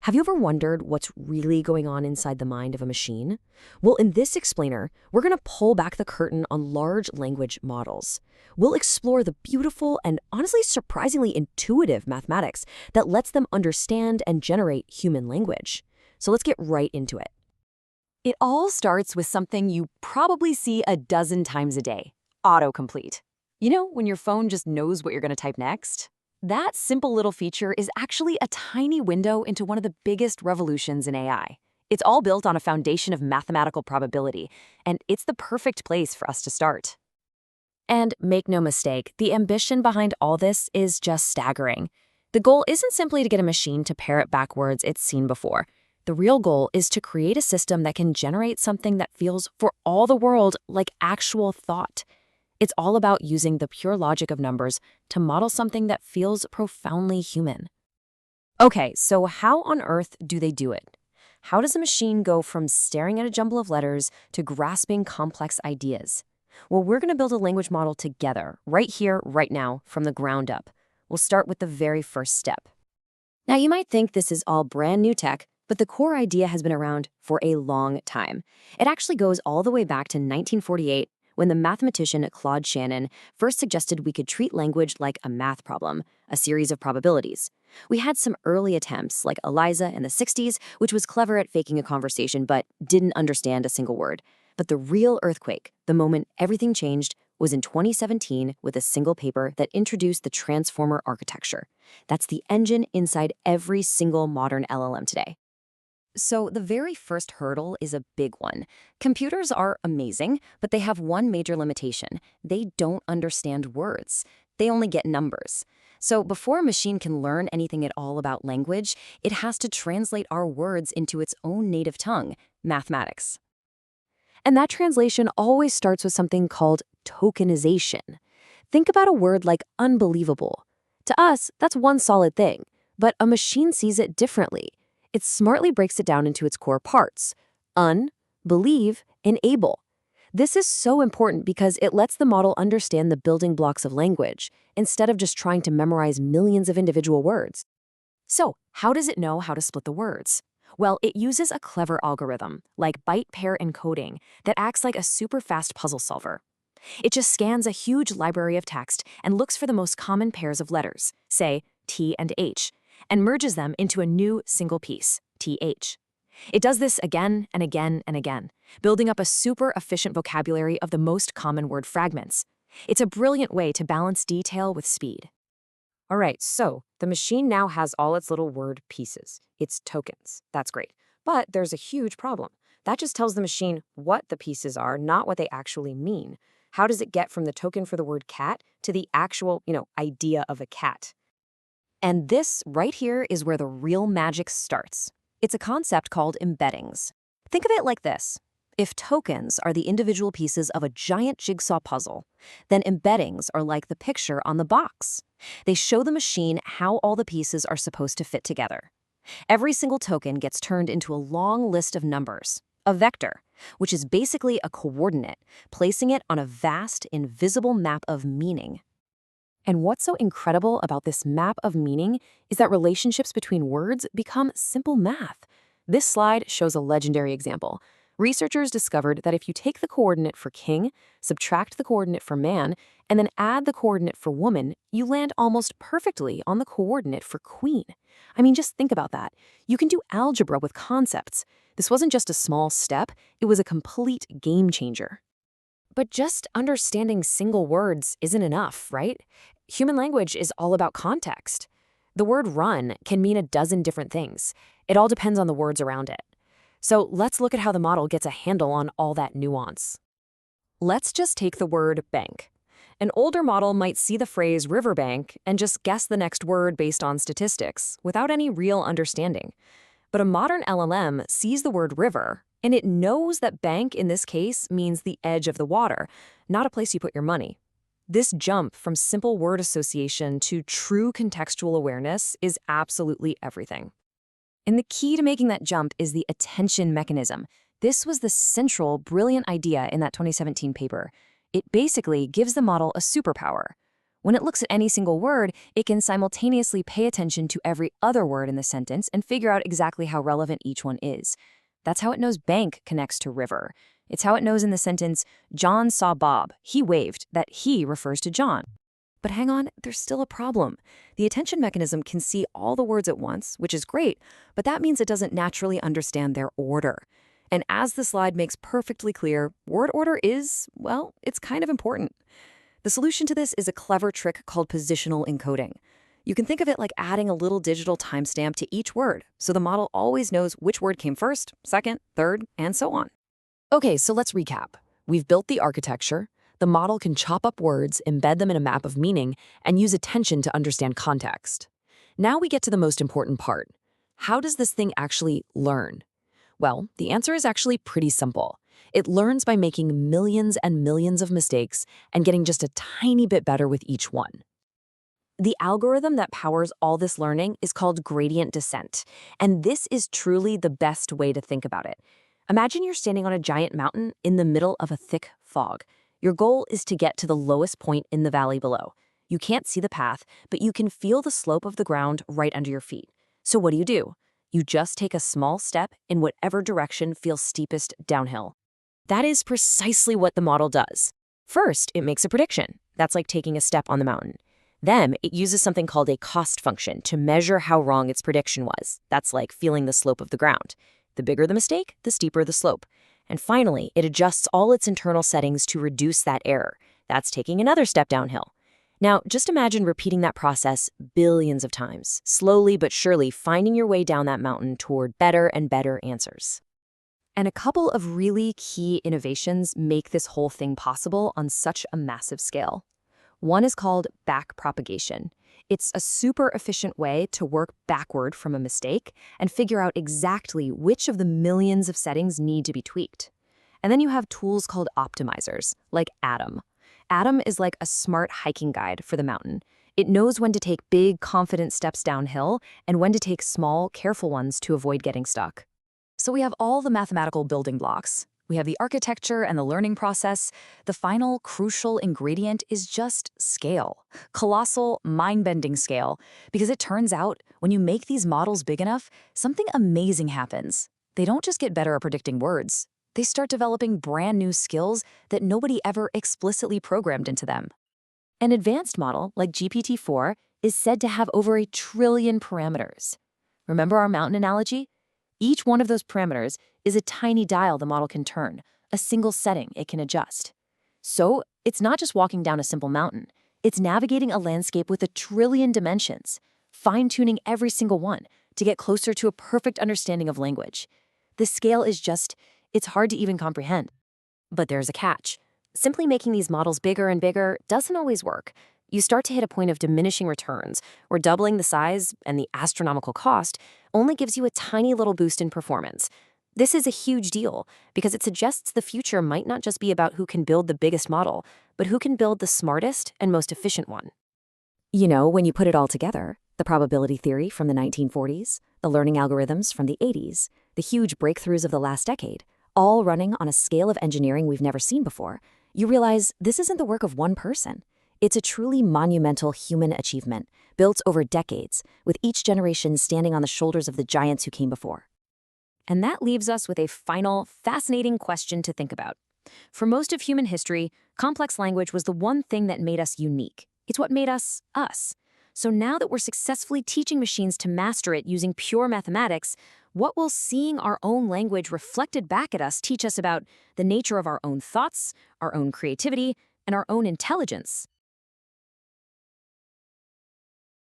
Have you ever wondered what's really going on inside the mind of a machine? Well, in this explainer, we're going to pull back the curtain on large language models. We'll explore the beautiful and honestly surprisingly intuitive mathematics that lets them understand and generate human language. So let's get right into it. It all starts with something you probably see a dozen times a day: autocomplete. You know, when your phone just knows what you're going to type next? That simple little feature is actually a tiny window into one of the biggest revolutions in AI. It's all built on a foundation of mathematical probability, and it's the perfect place for us to start. And make no mistake, the ambition behind all this is just staggering. The goal isn't simply to get a machine to parrot back words it's seen before. The real goal is to create a system that can generate something that feels, for all the world, like actual thought. It's all about using the pure logic of numbers to model something that feels profoundly human. Okay, so how on earth do they do it? How does a machine go from staring at a jumble of letters to grasping complex ideas? Well, we're going to build a language model together, right here, right now, from the ground up. We'll start with the very first step. Now, you might think this is all brand new tech, but the core idea has been around for a long time. It actually goes all the way back to 1948, when the mathematician Claude Shannon first suggested we could treat language like a math problem, a series of probabilities. We had some early attempts, like ELIZA in the 60s, which was clever at faking a conversation but didn't understand a single word. But the real earthquake, the moment everything changed, was in 2017 with a single paper that introduced the transformer architecture. That's the engine inside every single modern LLM today. So the very first hurdle is a big one. Computers are amazing, but they have one major limitation. They don't understand words. They only get numbers. So before a machine can learn anything at all about language, it has to translate our words into its own native tongue, mathematics. And that translation always starts with something called tokenization. Think about a word like unbelievable. To us, that's one solid thing, but a machine sees it differently. It smartly breaks it down into its core parts: un, believe, and able. This is so important because it lets the model understand the building blocks of language, instead of just trying to memorize millions of individual words. So, how does it know how to split the words? Well, it uses a clever algorithm, like byte-pair encoding, that acts like a super-fast puzzle solver. It just scans a huge library of text and looks for the most common pairs of letters, say T and H, and merges them into a new single piece, TH. It does this again and again and again, building up a super efficient vocabulary of the most common word fragments. It's a brilliant way to balance detail with speed. All right, so the machine now has all its little word pieces, its tokens. That's great. But there's a huge problem. That just tells the machine what the pieces are, not what they actually mean. How does it get from the token for the word cat to the actual, idea of a cat? And this right here is where the real magic starts. It's a concept called embeddings. Think of it like this. If tokens are the individual pieces of a giant jigsaw puzzle, then embeddings are like the picture on the box. They show the machine how all the pieces are supposed to fit together. Every single token gets turned into a long list of numbers, a vector, which is basically a coordinate, placing it on a vast, invisible map of meaning. And what's so incredible about this map of meaning is that relationships between words become simple math. This slide shows a legendary example. Researchers discovered that if you take the coordinate for king, subtract the coordinate for man, and then add the coordinate for woman, you land almost perfectly on the coordinate for queen. I mean, just think about that. You can do algebra with concepts. This wasn't just a small step, it was a complete game changer. But just understanding single words isn't enough, right? Human language is all about context. The word run can mean a dozen different things. It all depends on the words around it. So let's look at how the model gets a handle on all that nuance. Let's just take the word bank. An older model might see the phrase riverbank and just guess the next word based on statistics, without any real understanding. But a modern LLM sees the word river, and it knows that bank in this case means the edge of the water, not a place you put your money. This jump from simple word association to true contextual awareness is absolutely everything. And the key to making that jump is the attention mechanism. This was the central, brilliant idea in that 2017 paper. It basically gives the model a superpower. When it looks at any single word, it can simultaneously pay attention to every other word in the sentence and figure out exactly how relevant each one is. That's how it knows bank connects to river. It's how it knows in the sentence, John saw Bob. He waved, that he refers to John. But hang on, there's still a problem. The attention mechanism can see all the words at once, which is great, but that means it doesn't naturally understand their order. And as the slide makes perfectly clear, word order is, well, it's kind of important. The solution to this is a clever trick called positional encoding. You can think of it like adding a little digital timestamp to each word, so the model always knows which word came first, second, third, and so on. Okay, so let's recap. We've built the architecture. The model can chop up words, embed them in a map of meaning, and use attention to understand context. Now we get to the most important part. How does this thing actually learn? Well, the answer is actually pretty simple. It learns by making millions and millions of mistakes and getting just a tiny bit better with each one. The algorithm that powers all this learning is called gradient descent, and this is truly the best way to think about it. Imagine you're standing on a giant mountain in the middle of a thick fog. Your goal is to get to the lowest point in the valley below. You can't see the path, but you can feel the slope of the ground right under your feet. So what do? You just take a small step in whatever direction feels steepest downhill. That is precisely what the model does. First, it makes a prediction. That's like taking a step on the mountain. Then, it uses something called a cost function to measure how wrong its prediction was. That's like feeling the slope of the ground. The bigger the mistake, the steeper the slope. And finally, it adjusts all its internal settings to reduce that error. That's taking another step downhill. Now, just imagine repeating that process billions of times, slowly but surely finding your way down that mountain toward better and better answers. And a couple of really key innovations make this whole thing possible on such a massive scale. One is called backpropagation. It's a super efficient way to work backward from a mistake and figure out exactly which of the millions of settings need to be tweaked. And then you have tools called optimizers, like Atom. Atom is like a smart hiking guide for the mountain. It knows when to take big, confident steps downhill and when to take small, careful ones to avoid getting stuck. So we have all the mathematical building blocks. We have the architecture and the learning process. The final crucial ingredient is just scale. Colossal, mind-bending scale. Because it turns out, when you make these models big enough, something amazing happens. They don't just get better at predicting words. They start developing brand new skills that nobody ever explicitly programmed into them. An advanced model, like GPT-4, is said to have over 1 trillion parameters. Remember our mountain analogy? Each one of those parameters is a tiny dial the model can turn, a single setting it can adjust. So, it's not just walking down a simple mountain. It's navigating a landscape with 1 trillion dimensions, fine-tuning every single one to get closer to a perfect understanding of language. The scale is just, it's hard to even comprehend. But there's a catch. Simply making these models bigger and bigger doesn't always work. You start to hit a point of diminishing returns, where doubling the size and the astronomical cost only gives you a tiny little boost in performance. This is a huge deal because it suggests the future might not just be about who can build the biggest model, but who can build the smartest and most efficient one. You know, when you put it all together, the probability theory from the 1940s, the learning algorithms from the 80s, the huge breakthroughs of the last decade, all running on a scale of engineering we've never seen before, you realize this isn't the work of one person. It's a truly monumental human achievement, built over decades, with each generation standing on the shoulders of the giants who came before. And that leaves us with a final, fascinating question to think about. For most of human history, complex language was the one thing that made us unique. It's what made us, us. So now that we're successfully teaching machines to master it using pure mathematics, what will seeing our own language reflected back at us teach us about the nature of our own thoughts, our own creativity, and our own intelligence?